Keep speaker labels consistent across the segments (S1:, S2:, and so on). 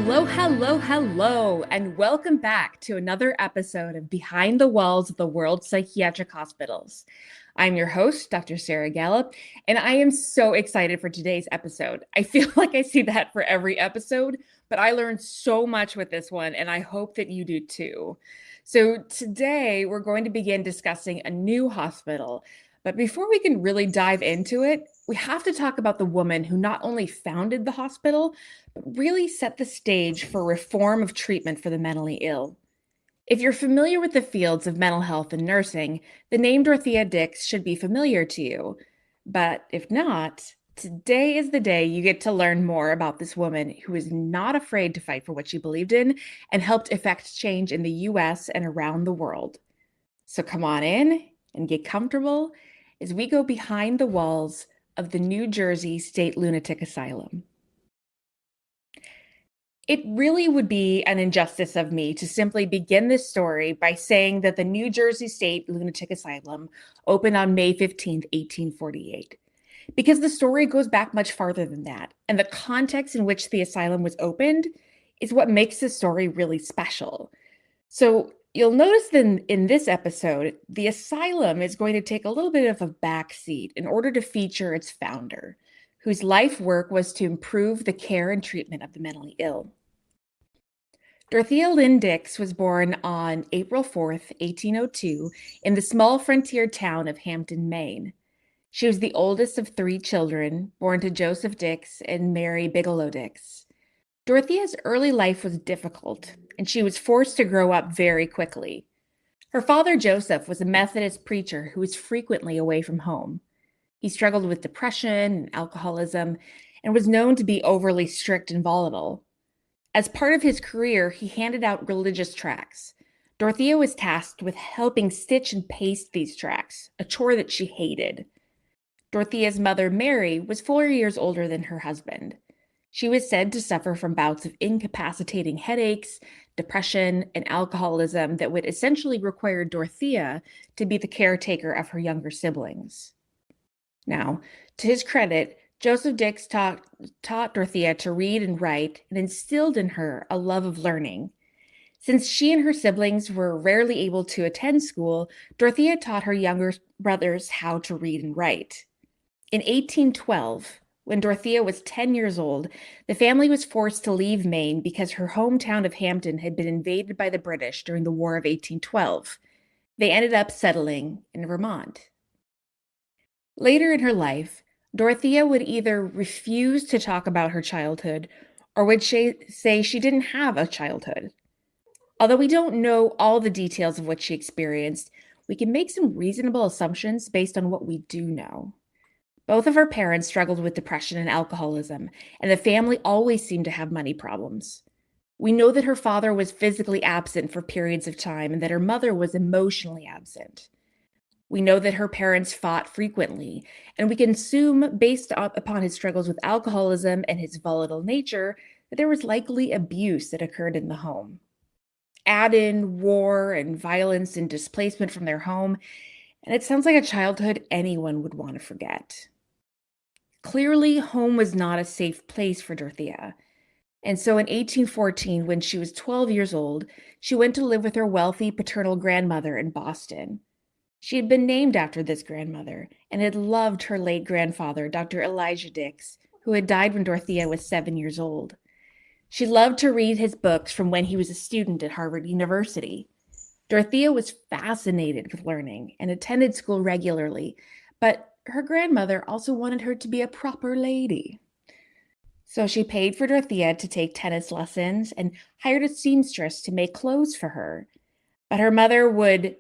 S1: Hello, hello, hello, and welcome back to another episode of Behind the Walls of the World Psychiatric Hospitals. I'm your host, Dr. Sarah Gallup, and I am so excited for today's episode. I feel like I see that for every episode, but I learned so much with this one, and I hope that you do too. So today we're going to begin discussing a new hospital. But before we can really dive into it, we have to talk about the woman who not only founded the hospital, but really set the stage for reform of treatment for the mentally ill. If you're familiar with the fields of mental health and nursing, the name Dorothea Dix should be familiar to you. But if not, today is the day you get to learn more about this woman who is not afraid to fight for what she believed in and helped effect change in the US and around the world. So come on in and get comfortable as we go behind the walls of the New Jersey State Lunatic Asylum. It really would be an injustice of me to simply begin this story by saying that the New Jersey State Lunatic Asylum opened on May 15th, 1848, because the story goes back much farther than that, and the context in which the asylum was opened is what makes the story really special. So you'll notice that in this episode, the asylum is going to take a little bit of a backseat in order to feature its founder, whose life work was to improve the care and treatment of the mentally ill. Dorothea Lynn Dix was born on April 4th, 1802, in the small frontier town of Hampton, Maine. She was the oldest of three children, born to Joseph Dix and Mary Bigelow Dix. Dorothea's early life was difficult, and she was forced to grow up very quickly. Her father, Joseph, was a Methodist preacher who was frequently away from home. He struggled with depression and alcoholism and was known to be overly strict and volatile. As part of his career, he handed out religious tracts. Dorothea was tasked with helping stitch and paste these tracts, a chore that she hated. Dorothea's mother, Mary, was 4 years older than her husband. She was said to suffer from bouts of incapacitating headaches, depression, and alcoholism that would essentially require Dorothea to be the caretaker of her younger siblings. Now, to his credit, Joseph Dix taught Dorothea to read and write and instilled in her a love of learning. Since she and her siblings were rarely able to attend school, Dorothea taught her younger brothers how to read and write. In 1812, when Dorothea was 10 years old, the family was forced to leave Maine because her hometown of Hampton had been invaded by the British during the War of 1812. They ended up settling in Vermont. Later in her life, Dorothea would either refuse to talk about her childhood or would say she didn't have a childhood. Although we don't know all the details of what she experienced, we can make some reasonable assumptions based on what we do know. Both of her parents struggled with depression and alcoholism, and the family always seemed to have money problems. We know that her father was physically absent for periods of time and that her mother was emotionally absent. We know that her parents fought frequently, and we can assume, based upon his struggles with alcoholism and his volatile nature, that there was likely abuse that occurred in the home. Add in war and violence and displacement from their home, and it sounds like a childhood anyone would want to forget. Clearly, home was not a safe place for Dorothea. And so in 1814, when she was 12 years old, she went to live with her wealthy paternal grandmother in Boston. She had been named after this grandmother and had loved her late grandfather, Dr. Elijah Dix, who had died when Dorothea was 7 years old. She loved to read his books from when he was a student at Harvard University. Dorothea was fascinated with learning and attended school regularly, but her grandmother also wanted her to be a proper lady. So she paid for Dorothea to take tennis lessons and hired a seamstress to make clothes for her. But her mother would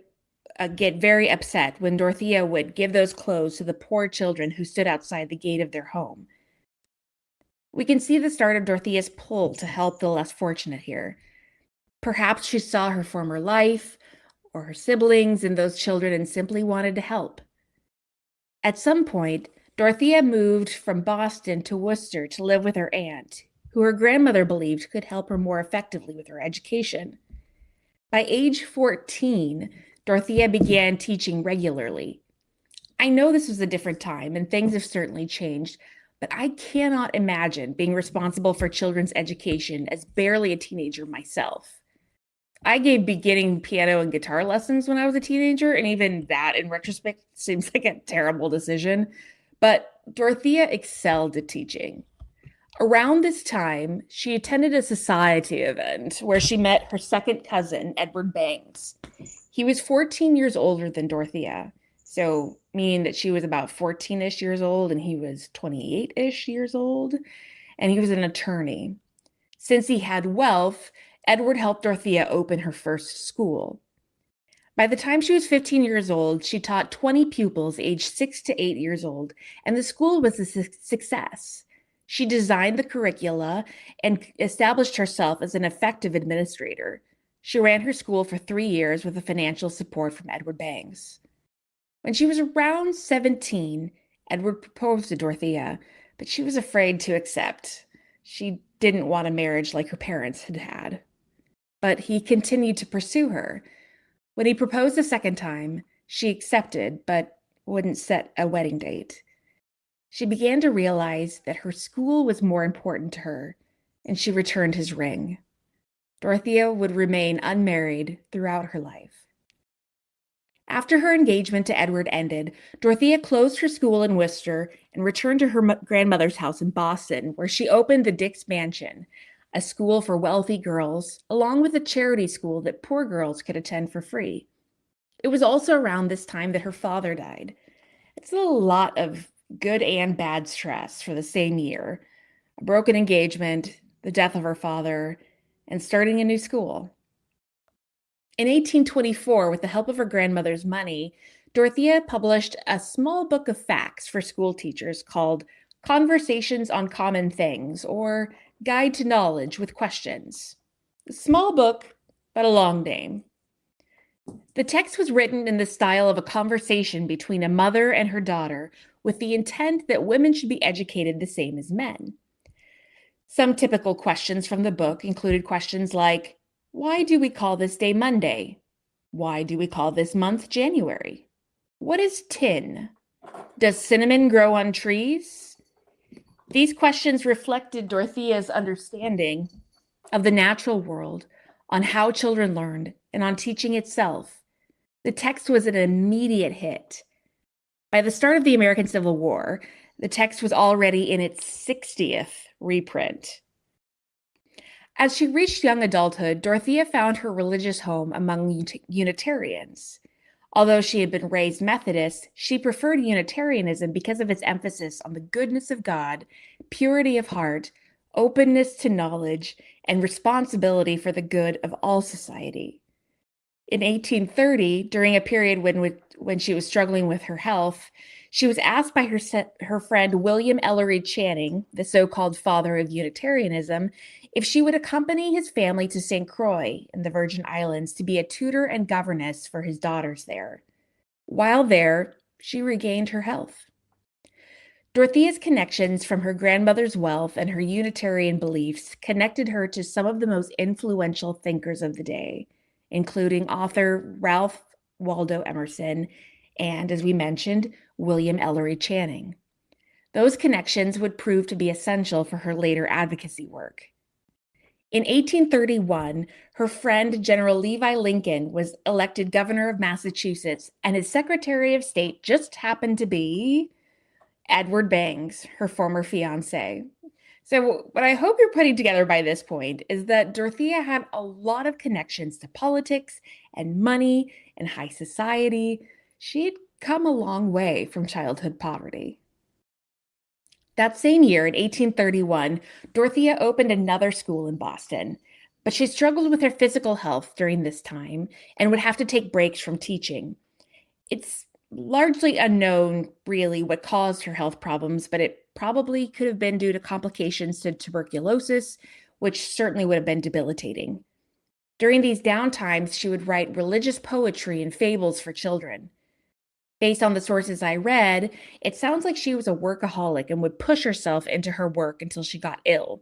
S1: get very upset when Dorothea would give those clothes to the poor children who stood outside the gate of their home. We can see the start of Dorothea's pull to help the less fortunate here. Perhaps she saw her former life or her siblings and those children and simply wanted to help. At some point, Dorothea moved from Boston to Worcester to live with her aunt, who her grandmother believed could help her more effectively with her education. By age 14, Dorothea began teaching regularly. I know this was a different time and things have certainly changed, but I cannot imagine being responsible for children's education as barely a teenager myself. I gave beginning piano and guitar lessons when I was a teenager, and even that, in retrospect, seems like a terrible decision. But Dorothea excelled at teaching. Around this time, she attended a society event where she met her second cousin, Edward Banks. He was 14 years older than Dorothea, so meaning that she was about 14-ish years old and he was 28-ish years old, and he was an attorney. Since he had wealth, Edward helped Dorothea open her first school. By the time she was 15 years old, she taught 20 pupils aged 6 to 8 years old, and the school was a success. She designed the curricula and established herself as an effective administrator. She ran her school for 3 years with the financial support from Edward Banks. When she was around 17, Edward proposed to Dorothea, but she was afraid to accept. She didn't want a marriage like her parents had had. But he continued to pursue her. When he proposed a second time, she accepted, but wouldn't set a wedding date. She began to realize that her school was more important to her, and she returned his ring. Dorothea would remain unmarried throughout her life. After her engagement to Edward ended, Dorothea closed her school in Worcester and returned to her grandmother's house in Boston, where she opened the Dix Mansion, a school for wealthy girls, along with a charity school that poor girls could attend for free. It was also around this time that her father died. It's a lot of good and bad stress for the same year: a broken engagement, the death of her father, and starting a new school. In 1824, with the help of her grandmother's money, Dorothea published a small book of facts for school teachers called Conversations on Common Things, or Guide to Knowledge with Questions. A small book, but a long name. The text was written in the style of a conversation between a mother and her daughter, with the intent that women should be educated the same as men. Some typical questions from the book included questions like, why do we call this day Monday? Why do we call this month January? What is tin? Does cinnamon grow on trees? These questions reflected Dorothea's understanding of the natural world, on how children learned, and on teaching itself. The text was an immediate hit. By the start of the American Civil War, the text was already in its 60th reprint. As she reached young adulthood, Dorothea found her religious home among Unitarians. Although she had been raised Methodist, she preferred Unitarianism because of its emphasis on the goodness of God, purity of heart, openness to knowledge, and responsibility for the good of all society. In 1830, during a period when she was struggling with her health, she was asked by her friend William Ellery Channing, the so-called father of Unitarianism, if she would accompany his family to St. Croix in the Virgin Islands to be a tutor and governess for his daughters there. While there, she regained her health. Dorothea's connections from her grandmother's wealth and her Unitarian beliefs connected her to some of the most influential thinkers of the day, including author Ralph Waldo Emerson and, as we mentioned, William Ellery Channing. Those connections would prove to be essential for her later advocacy work. In 1831, her friend General Levi Lincoln was elected governor of Massachusetts, and his Secretary of State just happened to be Edward Banks, her former fiancé. So what I hope you're putting together by this point is that Dorothea had a lot of connections to politics and money and high society. She had come a long way from childhood poverty. That same year, in 1831, Dorothea opened another school in Boston, but she struggled with her physical health during this time and would have to take breaks from teaching. It's largely unknown, really, what caused her health problems, but it probably could have been due to complications to tuberculosis, which certainly would have been debilitating. During these downtimes, she would write religious poetry and fables for children. Based on the sources I read, it sounds like she was a workaholic and would push herself into her work until she got ill.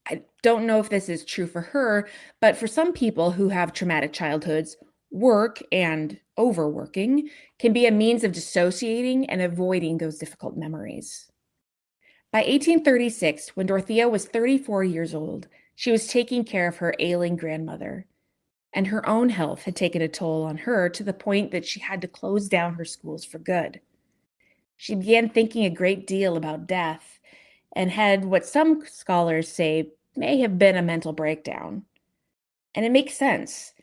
S1: I don't know if this is true for her, but for some people who have traumatic childhoods, work and overworking can be a means of dissociating and avoiding those difficult memories. By 1836, when Dorothea was 34 years old, she was taking care of her ailing grandmother, and her own health had taken a toll on her to the point that she had to close down her schools for good. She began thinking a great deal about death and had what some scholars say may have been a mental breakdown. And it makes sense.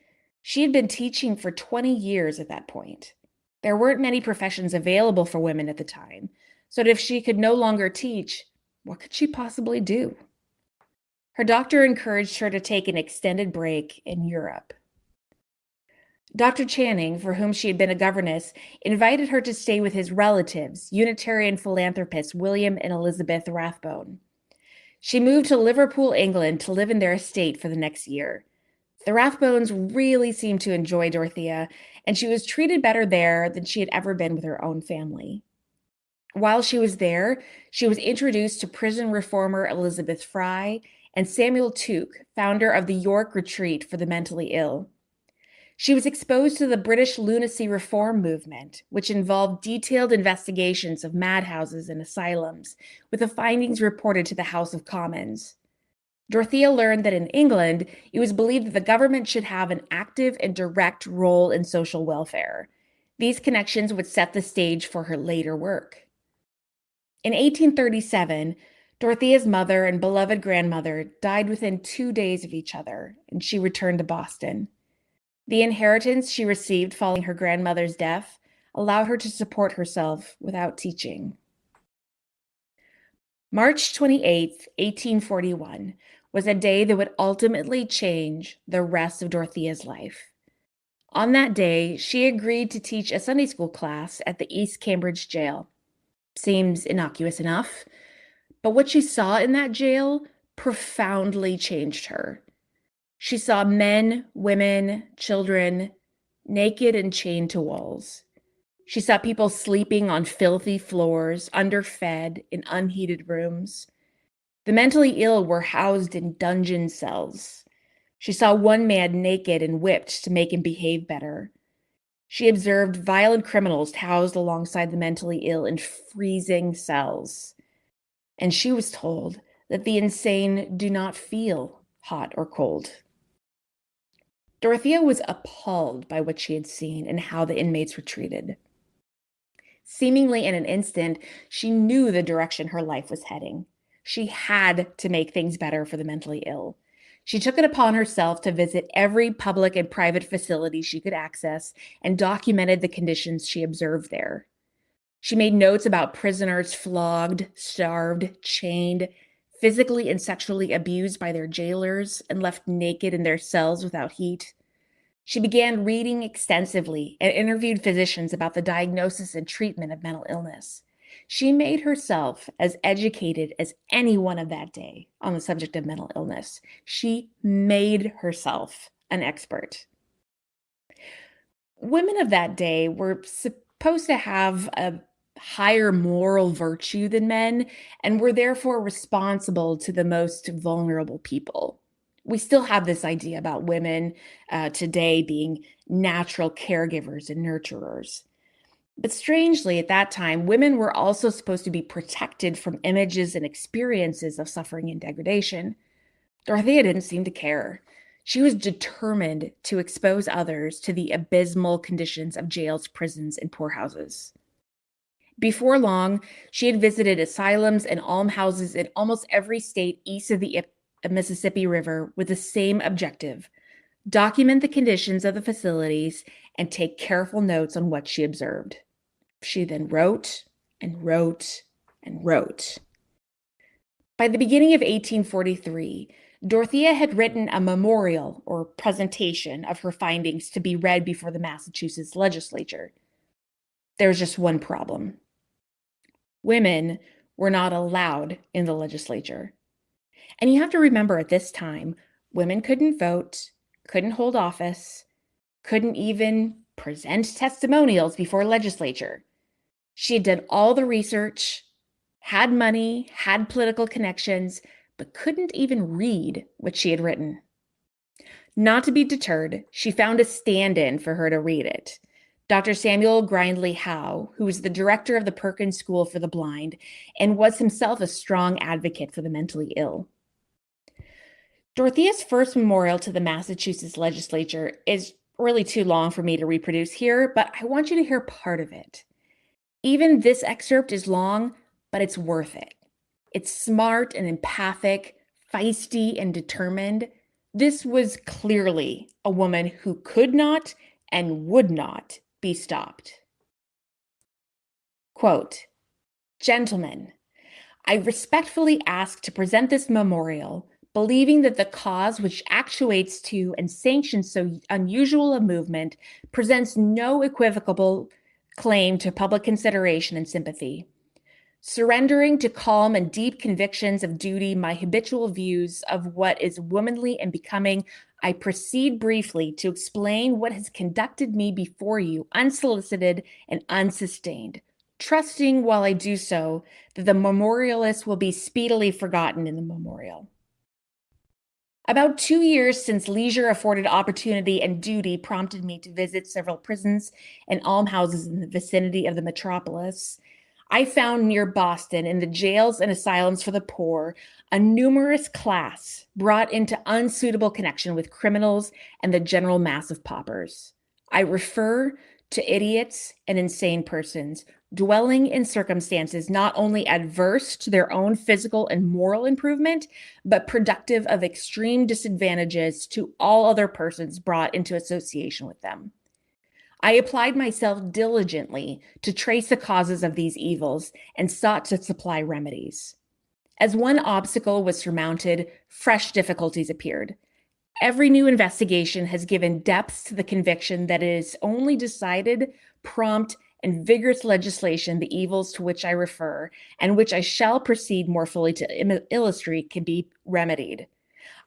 S1: She had been teaching for 20 years at that point. There weren't many professions available for women at the time, so if she could no longer teach, what could she possibly do? Her doctor encouraged her to take an extended break in Europe. Dr. Channing, for whom she had been a governess, invited her to stay with his relatives, Unitarian philanthropists William and Elizabeth Rathbone. She moved to Liverpool, England, to live in their estate for the next year. The Rathbones really seemed to enjoy Dorothea, and she was treated better there than she had ever been with her own family. While she was there, she was introduced to prison reformer Elizabeth Fry and Samuel Tuke, founder of the York Retreat for the Mentally Ill. She was exposed to the British lunacy reform movement, which involved detailed investigations of madhouses and asylums, with the findings reported to the House of Commons. Dorothea learned that in England, it was believed that the government should have an active and direct role in social welfare. These connections would set the stage for her later work. In 1837, Dorothea's mother and beloved grandmother died within 2 days of each other, and she returned to Boston. The inheritance she received following her grandmother's death allowed her to support herself without teaching. March 28, 1841, was a day that would ultimately change the rest of Dorothea's life. On that day, she agreed to teach a Sunday school class at the East Cambridge jail. Seems innocuous enough, but what she saw in that jail profoundly changed her. She saw men, women, children, naked and chained to walls. She saw people sleeping on filthy floors, underfed, in unheated rooms. The mentally ill were housed in dungeon cells. She saw one man naked and whipped to make him behave better. She observed violent criminals housed alongside the mentally ill in freezing cells. And she was told that the insane do not feel hot or cold. Dorothea was appalled by what she had seen and how the inmates were treated. Seemingly in an instant, she knew the direction her life was heading. She had to make things better for the mentally ill. She took it upon herself to visit every public and private facility she could access and documented the conditions she observed there. She made notes about prisoners flogged, starved, chained, physically and sexually abused by their jailers, and left naked in their cells without heat. She began reading extensively and interviewed physicians about the diagnosis and treatment of mental illness. She made herself as educated as anyone of that day on the subject of mental illness. She made herself an expert. Women of that day were supposed to have a higher moral virtue than men and were therefore responsible to the most vulnerable people. We still have this idea about women today being natural caregivers and nurturers. But strangely, at that time, women were also supposed to be protected from images and experiences of suffering and degradation. Dorothea didn't seem to care. She was determined to expose others to the abysmal conditions of jails, prisons, and poorhouses. Before long, she had visited asylums and almhouses in almost every state east of the Mississippi River with the same objective: document the conditions of the facilities and take careful notes on what she observed. She then wrote and wrote and wrote. By the beginning of 1843, Dorothea had written a memorial or presentation of her findings to be read before the Massachusetts legislature. There was just one problem. Women were not allowed in the legislature. And you have to remember, at this time, women couldn't vote, couldn't hold office, couldn't even present testimonials before legislature. She had done all the research, had money, had political connections, but couldn't even read what she had written. Not to be deterred, she found a stand-in for her to read it. Dr. Samuel Grindley Howe, who was the director of the Perkins School for the Blind and was himself a strong advocate for the mentally ill. Dorothea's first memorial to the Massachusetts legislature is really too long for me to reproduce here, but I want you to hear part of it. Even this excerpt is long, but it's worth it. It's smart and empathic, feisty and determined. This was clearly a woman who could not and would not be stopped. Quote, "Gentlemen, I respectfully ask to present this memorial, believing that the cause which actuates to and sanctions so unusual a movement presents no equivocal claim to public consideration and sympathy. Surrendering to calm and deep convictions of duty my habitual views of what is womanly and becoming, I proceed briefly to explain what has conducted me before you unsolicited and unsustained, trusting while I do so that the memorialist will be speedily forgotten in the memorial. About 2 years since leisure afforded opportunity and duty prompted me to visit several prisons and almhouses in the vicinity of the metropolis, I found near Boston, in the jails and asylums for the poor, a numerous class brought into unsuitable connection with criminals and the general mass of paupers. I refer to idiots and insane persons dwelling in circumstances not only adverse to their own physical and moral improvement, but productive of extreme disadvantages to all other persons brought into association with them. I applied myself diligently to trace the causes of these evils and sought to supply remedies. As one obstacle was surmounted, fresh difficulties appeared. Every new investigation has given depth to the conviction that it is only decided, prompt, and vigorous legislation the evils to which I refer, and which I shall proceed more fully to illustrate, can be remedied.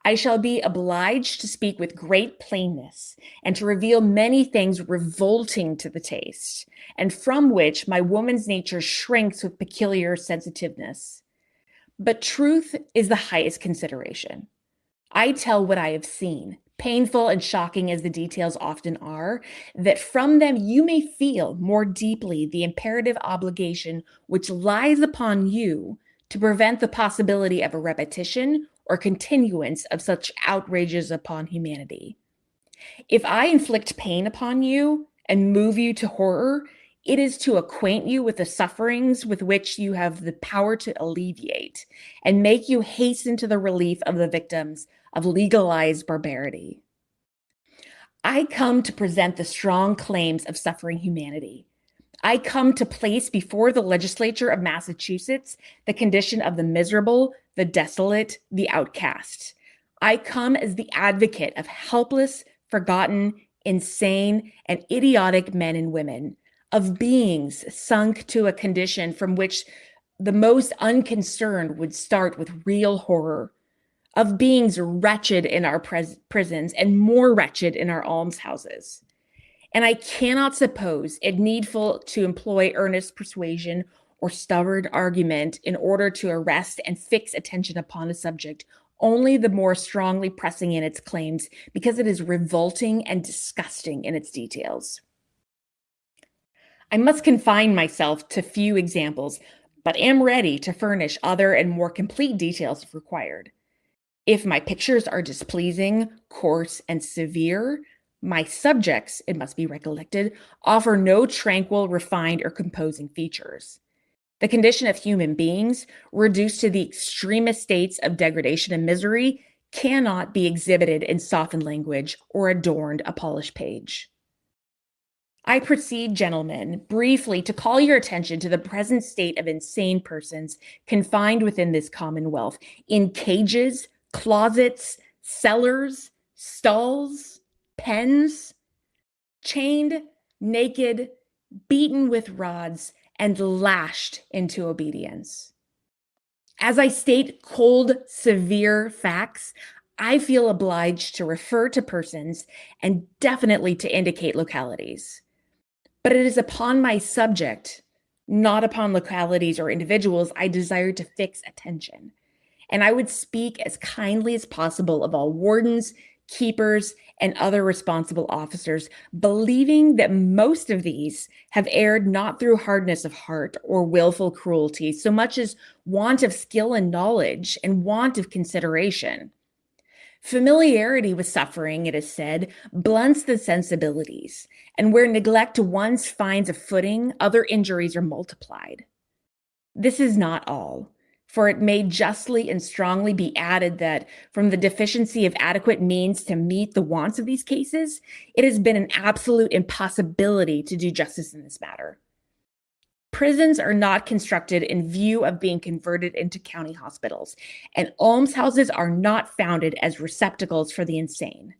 S1: I shall be obliged to speak with great plainness and to reveal many things revolting to the taste, and from which my woman's nature shrinks with peculiar sensitiveness. But truth is the highest consideration. I tell what I have seen, painful and shocking as the details often are, that from them you may feel more deeply the imperative obligation which lies upon you to prevent the possibility of a repetition or continuance of such outrages upon humanity. If I inflict pain upon you and move you to horror, it is to acquaint you with the sufferings with which you have the power to alleviate and make you hasten to the relief of the victims of legalized barbarity. I come to present the strong claims of suffering humanity. I come to place before the legislature of Massachusetts the condition of the miserable, the desolate, the outcast. I come as the advocate of helpless, forgotten, insane, and idiotic men and women, of beings sunk to a condition from which the most unconcerned would start with real horror, of beings wretched in our prisons and more wretched in our almshouses. And I cannot suppose it needful to employ earnest persuasion or stubborn argument in order to arrest and fix attention upon a subject only the more strongly pressing in its claims because it is revolting and disgusting in its details. I must confine myself to few examples, but am ready to furnish other and more complete details if required. If my pictures are displeasing, coarse, and severe, my subjects, it must be recollected, offer no tranquil, refined, or composing features. The condition of human beings, reduced to the extremest states of degradation and misery, cannot be exhibited in softened language or adorned a polished page. I proceed, gentlemen, briefly to call your attention to the present state of insane persons confined within this commonwealth, in cages, closets, cellars, stalls, pens, chained, naked, beaten with rods, and lashed into obedience. As I state cold, severe facts, I feel obliged to refer to persons and definitely to indicate localities. But it is upon my subject, not upon localities or individuals, I desire to fix attention. And I would speak as kindly as possible of all wardens, keepers, and other responsible officers, believing that most of these have erred not through hardness of heart or willful cruelty, so much as want of skill and knowledge and want of consideration. Familiarity with suffering, it is said, blunts the sensibilities, and where neglect once finds a footing, other injuries are multiplied. This is not all, for it may justly and strongly be added that from the deficiency of adequate means to meet the wants of these cases, it has been an absolute impossibility to do justice in this matter. Prisons are not constructed in view of being converted into county hospitals, and almshouses are not founded as receptacles for the insane.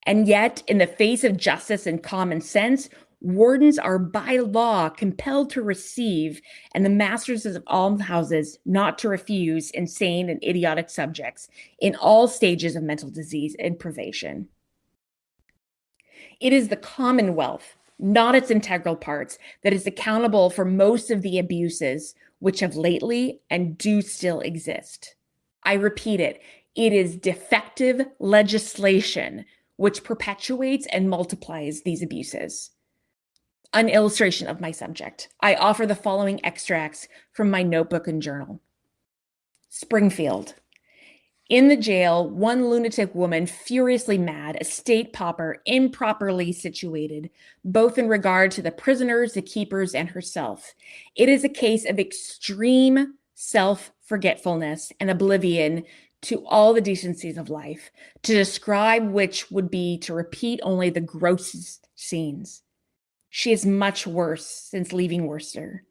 S1: And yet, in the face of justice and common sense, wardens are by law compelled to receive, and the masters of almshouses not to refuse insane and idiotic subjects in all stages of mental disease and privation. It is the Commonwealth, not its integral parts, that is accountable for most of the abuses which have lately and do still exist. I repeat it, it is defective legislation which perpetuates and multiplies these abuses. An illustration of my subject, I offer the following extracts from my notebook and journal. Springfield. In the jail, one lunatic woman, furiously mad, a state pauper, improperly situated, both in regard to the prisoners, the keepers, and herself. It is a case of extreme self-forgetfulness and oblivion to all the decencies of life, to describe which would be to repeat only the grossest scenes. She is much worse since leaving Worcester.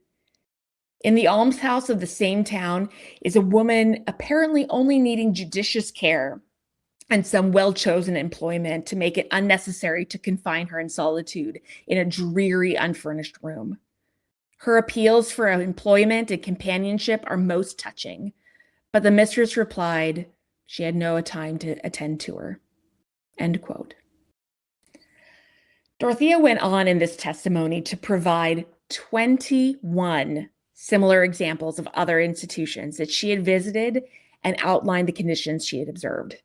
S1: In the almshouse of the same town is a woman apparently only needing judicious care and some well-chosen employment to make it unnecessary to confine her in solitude in a dreary, unfurnished room. Her appeals for employment and companionship are most touching, but the mistress replied she had no time to attend to her. End quote. Dorothea went on in this testimony to provide 21 similar examples of other institutions that she had visited and outlined the conditions she had observed.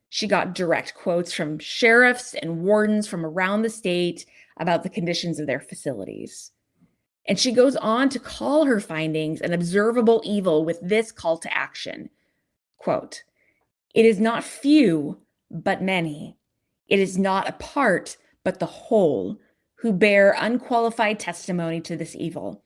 S1: She got direct quotes from sheriffs and wardens from around the state about the conditions of their facilities. And she goes on to call her findings an observable evil with this call to action. Quote, "It is not few, but many. It is not a part, but the whole, who bear unqualified testimony to this evil.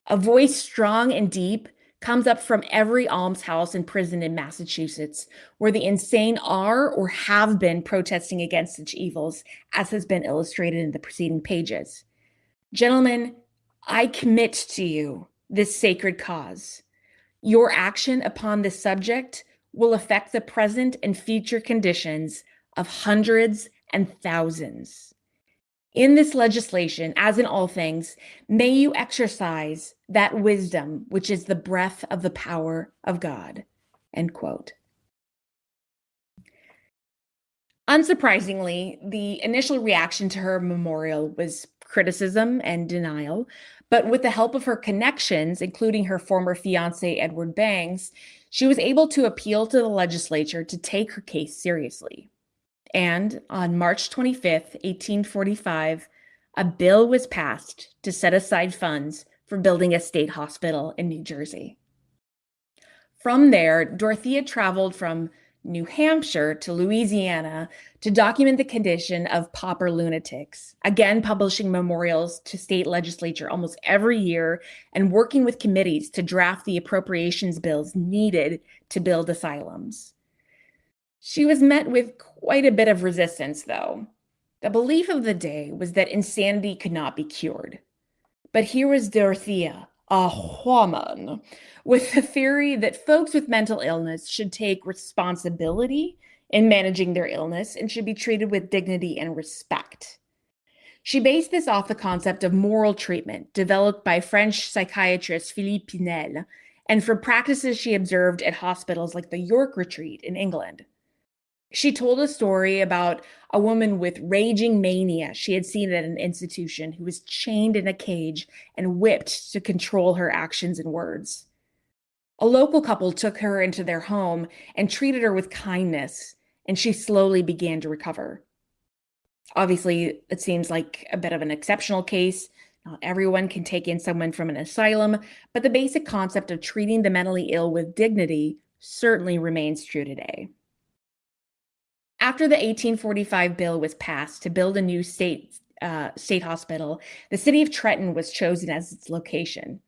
S1: A voice strong and deep comes up from every almshouse and prison in Massachusetts, where the insane are or have been protesting against such evils, as has been illustrated in the preceding pages. Gentlemen, I commit to you this sacred cause. Your action upon this subject will affect the present and future conditions of hundreds and thousands. In this legislation, as in all things, may you exercise that wisdom which is the breath of the power of God." End quote. Unsurprisingly, the initial reaction to her memorial was criticism and denial, but with the help of her connections, including her former fiancé, Edward Bangs, she was able to appeal to the legislature to take her case seriously. And on March 25th, 1845, a bill was passed to set aside funds for building a state hospital in New Jersey. From there, Dorothea traveled from New Hampshire to Louisiana to document the condition of pauper lunatics, again publishing memorials to state legislature almost every year and working with committees to draft the appropriations bills needed to build asylums. She was met with quite a bit of resistance, though. The belief of the day was that insanity could not be cured. But here was Dorothea, a woman, with the theory that folks with mental illness should take responsibility in managing their illness and should be treated with dignity and respect. She based this off the concept of moral treatment developed by French psychiatrist Philippe Pinel and from practices she observed at hospitals like the York Retreat in England. She told a story about a woman with raging mania she had seen at an institution who was chained in a cage and whipped to control her actions and words. A local couple took her into their home and treated her with kindness and she slowly began to recover. Obviously, it seems like a bit of an exceptional case. Not everyone can take in someone from an asylum, but the basic concept of treating the mentally ill with dignity certainly remains true today. After the 1845 bill was passed to build a new state hospital, the city of Trenton was chosen as its location.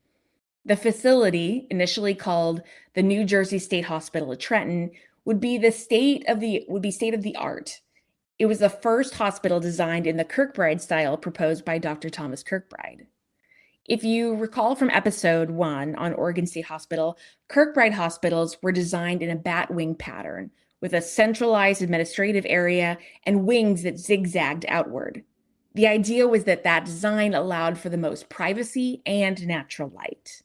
S1: The facility, initially called the New Jersey State Hospital at Trenton, would be state of the art. It was the first hospital designed in the Kirkbride style proposed by Dr. Thomas Kirkbride. If you recall from episode 1 on Oregon State Hospital, Kirkbride hospitals were designed in a bat wing pattern with a centralized administrative area and wings that zigzagged outward. The idea was that design allowed for the most privacy and natural light.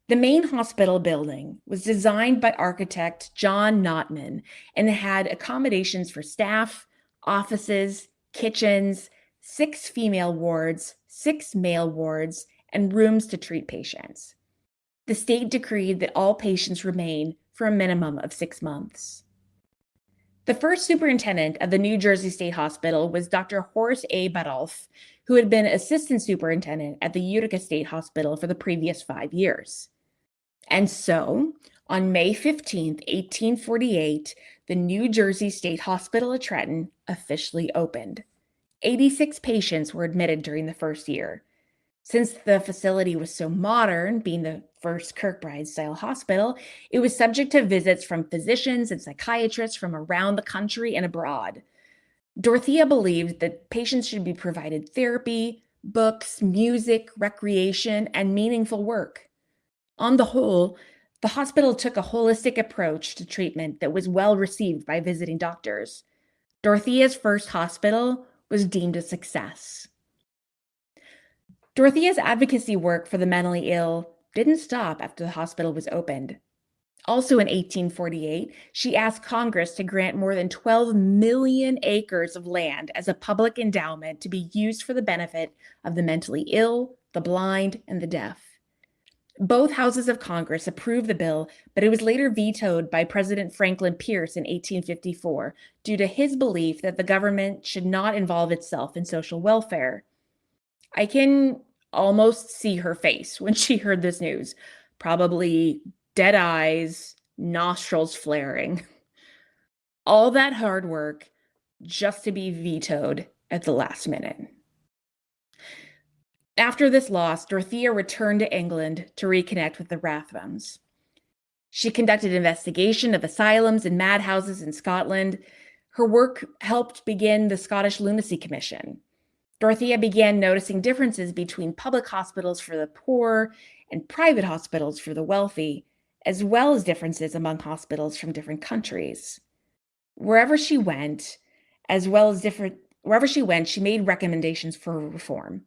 S1: The main hospital building was designed by architect John Notman and had accommodations for staff, offices, kitchens, 6 female wards, 6 male wards, and rooms to treat patients. The state decreed that all patients remain for a minimum of 6 months. The first superintendent of the New Jersey State Hospital was Dr. Horace A. Badolf, who had been assistant superintendent at the Utica State Hospital for the previous 5 years. And so, on May 15, 1848, the New Jersey State Hospital at Trenton officially opened. 86 patients were admitted during the first year. Since the facility was so modern, being the first Kirkbride-style hospital, it was subject to visits from physicians and psychiatrists from around the country and abroad. Dorothea believed that patients should be provided therapy, books, music, recreation, and meaningful work. On the whole, the hospital took a holistic approach to treatment that was well received by visiting doctors. Dorothea's first hospital was deemed a success. Dorothea's advocacy work for the mentally ill didn't stop after the hospital was opened. Also in 1848, she asked Congress to grant more than 12 million acres of land as a public endowment to be used for the benefit of the mentally ill, the blind, and the deaf. Both houses of Congress approved the bill, but it was later vetoed by President Franklin Pierce in 1854 due to his belief that the government should not involve itself in social welfare. I can almost see her face when she heard this news, probably dead eyes, nostrils flaring. All that hard work just to be vetoed at the last minute. After this loss, Dorothea returned to England to reconnect with the Rathbums. She conducted investigation of asylums and madhouses in Scotland. Her work helped begin the Scottish Lunacy Commission. Dorothea began noticing differences between public hospitals for the poor and private hospitals for the wealthy, as well as differences among hospitals from different countries. Wherever she went, she made recommendations for reform.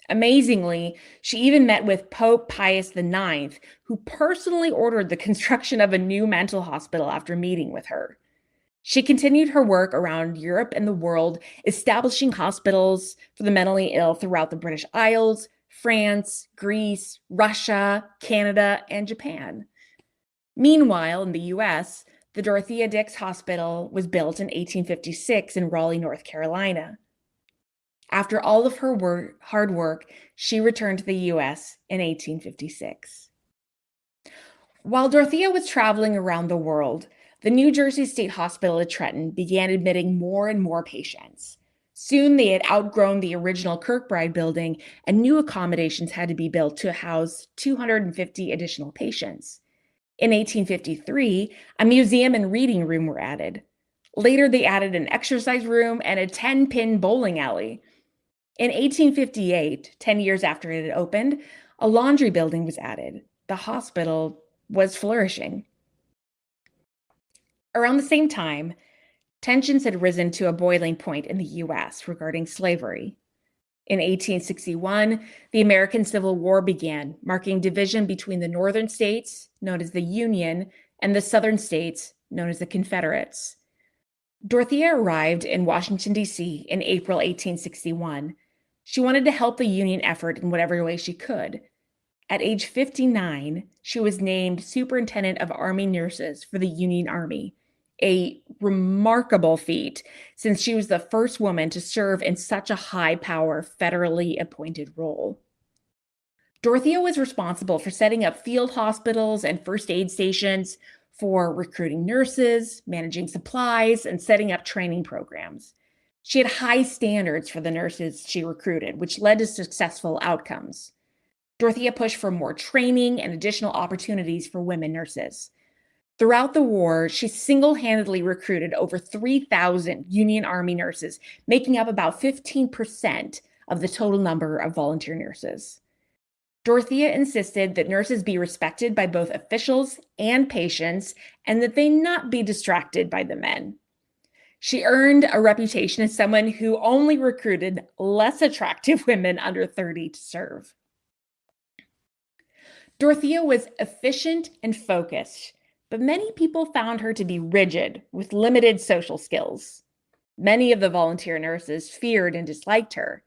S1: Amazingly, she even met with Pope Pius IX, who personally ordered the construction of a new mental hospital after meeting with her. She continued her work around Europe and the world, establishing hospitals for the mentally ill throughout the British Isles, France, Greece, Russia, Canada, and Japan. Meanwhile, in the U.S., the Dorothea Dix Hospital was built in 1856 in Raleigh, North Carolina. After all of her hard work, she returned to the U.S. in 1856. While Dorothea was traveling around the world, the New Jersey State Hospital at Trenton began admitting more and more patients. Soon they had outgrown the original Kirkbride building, and new accommodations had to be built to house 250 additional patients. In 1853, a museum and reading room were added. Later, they added an exercise room and a 10-pin bowling alley. In 1858, 10 years after it had opened, a laundry building was added. The hospital was flourishing. Around the same time, tensions had risen to a boiling point in the U.S. regarding slavery. In 1861, the American Civil War began, marking division between the northern states, known as the Union, and the southern states, known as the Confederates. Dorothea arrived in Washington, D.C. in April 1861. She wanted to help the Union effort in whatever way she could. At age 59, she was named Superintendent of Army Nurses for the Union Army, a remarkable feat since she was the first woman to serve in such a high-power, federally appointed role. Dorothea was responsible for setting up field hospitals and first aid stations, for recruiting nurses, managing supplies, and setting up training programs. She had high standards for the nurses she recruited, which led to successful outcomes. Dorothea pushed for more training and additional opportunities for women nurses. Throughout the war, she single-handedly recruited over 3,000 Union Army nurses, making up about 15% of the total number of volunteer nurses. Dorothea insisted that nurses be respected by both officials and patients, and that they not be distracted by the men. She earned a reputation as someone who only recruited less attractive women under 30 to serve. Dorothea was efficient and focused, but many people found her to be rigid with limited social skills. Many of the volunteer nurses feared and disliked her.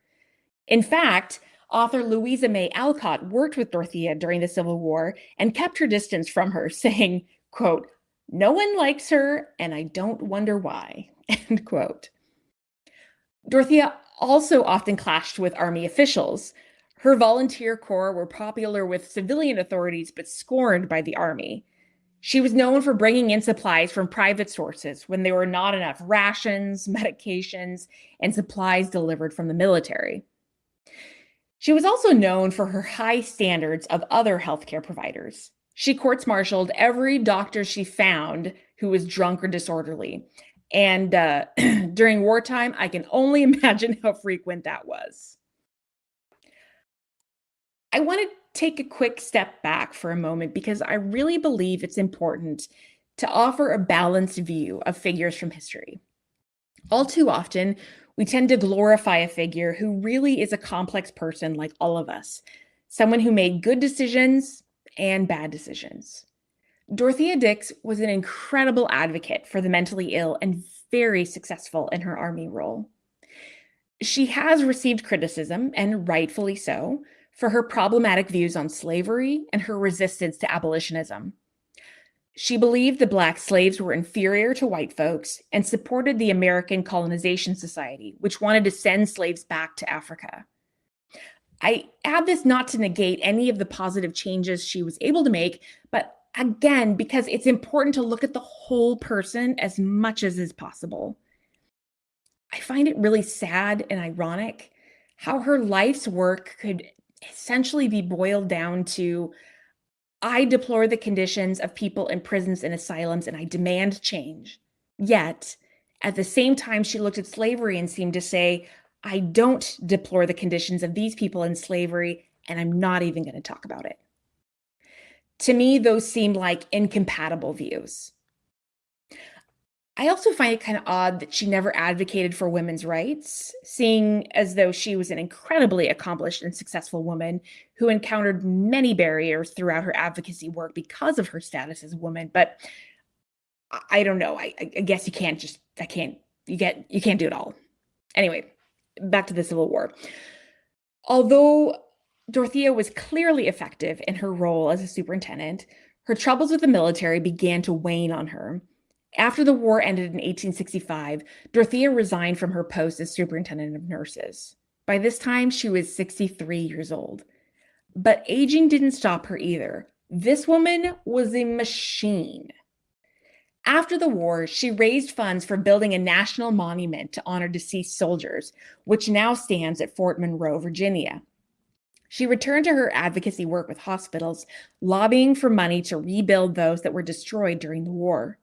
S1: In fact, author Louisa May Alcott worked with Dorothea during the Civil War and kept her distance from her, saying, quote, "No one likes her, and I don't wonder why," end quote. Dorothea also often clashed with Army officials. Her volunteer corps were popular with civilian authorities, but scorned by the Army. She was known for bringing in supplies from private sources when there were not enough rations, medications, and supplies delivered from the military. She was also known for her high standards of other healthcare providers. She courts-martialed every doctor she found who was drunk or disorderly. And during wartime, I can only imagine how frequent that was. I want to take a quick step back for a moment because I really believe it's important to offer a balanced view of figures from history. All too often, we tend to glorify a figure who really is a complex person like all of us, someone who made good decisions and bad decisions. Dorothea Dix was an incredible advocate for the mentally ill and very successful in her Army role. She has received criticism, and rightfully so, for her problematic views on slavery and her resistance to abolitionism. She believed the Black slaves were inferior to white folks and supported the American Colonization Society, which wanted to send slaves back to Africa. I add this not to negate any of the positive changes she was able to make, but again, because it's important to look at the whole person as much as is possible. I find it really sad and ironic how her life's work could essentially be boiled down to, "I deplore the conditions of people in prisons and asylums, and I demand change." Yet, at the same time, she looked at slavery and seemed to say, "I don't deplore the conditions of these people in slavery, and I'm not even going to talk about it." To me, those seem like incompatible views. I also find it kind of odd that she never advocated for women's rights, seeing as though she was an incredibly accomplished and successful woman who encountered many barriers throughout her advocacy work because of her status as a woman. But I don't know. I guess you can't you can't do it all. Anyway, back to the Civil War. Although Dorothea was clearly effective in her role as a superintendent, her troubles with the military began to wane on her. After the war ended in 1865, Dorothea resigned from her post as superintendent of nurses. By this time, she was 63 years old. But aging didn't stop her either. This woman was a machine. After the war, she raised funds for building a national monument to honor deceased soldiers, which now stands at Fort Monroe, Virginia. She returned to her advocacy work with hospitals, lobbying for money to rebuild those that were destroyed during the war.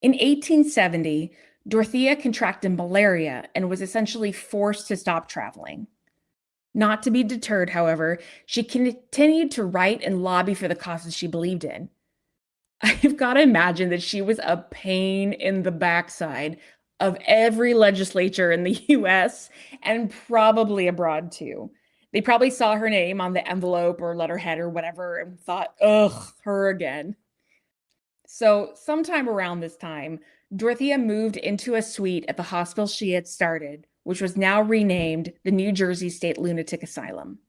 S1: In 1870, Dorothea contracted malaria and was essentially forced to stop traveling. Not to be deterred, however, she continued to write and lobby for the causes she believed in. I've got to imagine that she was a pain in the backside of every legislature in the US and probably abroad too. They probably saw her name on the envelope or letterhead or whatever and thought, ugh, her again. So sometime around this time, Dorothea moved into a suite at the hospital she had started, which was now renamed the New Jersey State Lunatic Asylum.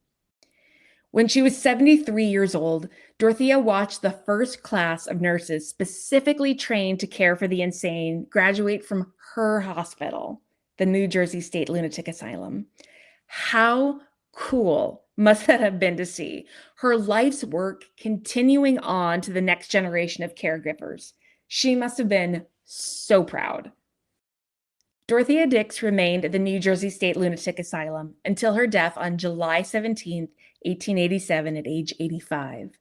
S1: When she was 73 years old, Dorothea watched the first class of nurses specifically trained to care for the insane graduate from her hospital, the New Jersey State Lunatic Asylum. How cool must that have been to see her life's work continuing on to the next generation of caregivers? She must have been so proud. Dorothea Dix remained at the New Jersey State Lunatic Asylum until her death on July 17, 1887, at age 85.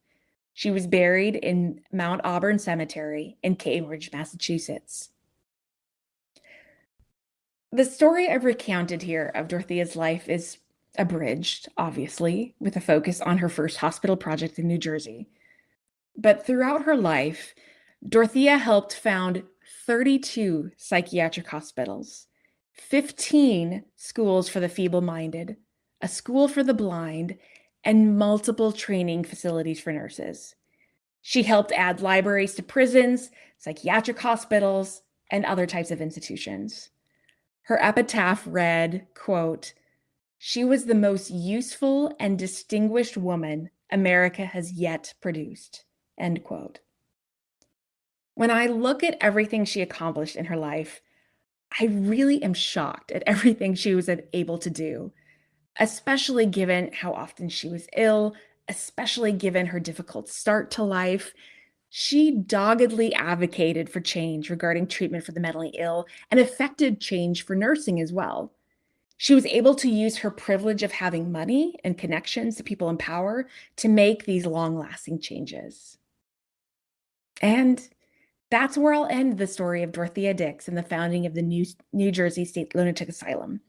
S1: She was buried in Mount Auburn Cemetery in Cambridge, Massachusetts. The story I've recounted here of Dorothea's life is abridged, obviously, with a focus on her first hospital project in New Jersey. But throughout her life, Dorothea helped found 32 psychiatric hospitals, 15 schools for the feeble-minded, a school for the blind, and multiple training facilities for nurses. She helped add libraries to prisons, psychiatric hospitals, and other types of institutions. Her epitaph read, quote, "She was the most useful and distinguished woman America has yet produced," end quote. When I look at everything she accomplished in her life, I really am shocked at everything she was able to do, especially given how often she was ill, especially given her difficult start to life. She doggedly advocated for change regarding treatment for the mentally ill and effected change for nursing as well. She was able to use her privilege of having money and connections to people in power to make these long-lasting changes. And that's where I'll end the story of Dorothea Dix and the founding of the New Jersey State Lunatic Asylum.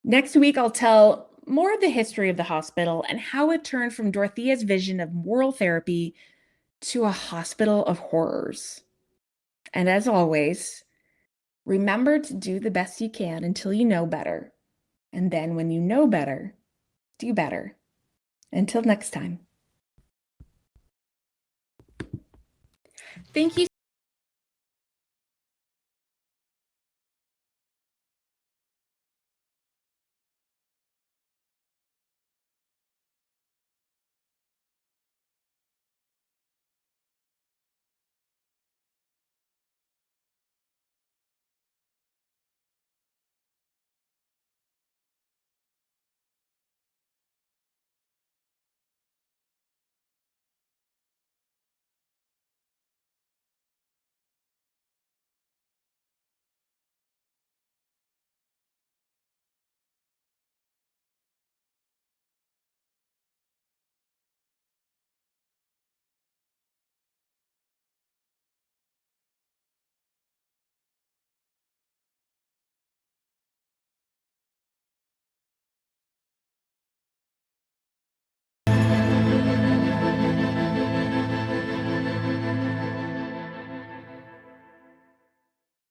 S1: Next week, I'll tell more of the history of the hospital and how it turned from Dorothea's vision of moral therapy to a hospital of horrors. And as always, remember to do the best you can until you know better. And then when you know better, do better. Until next time. Thank you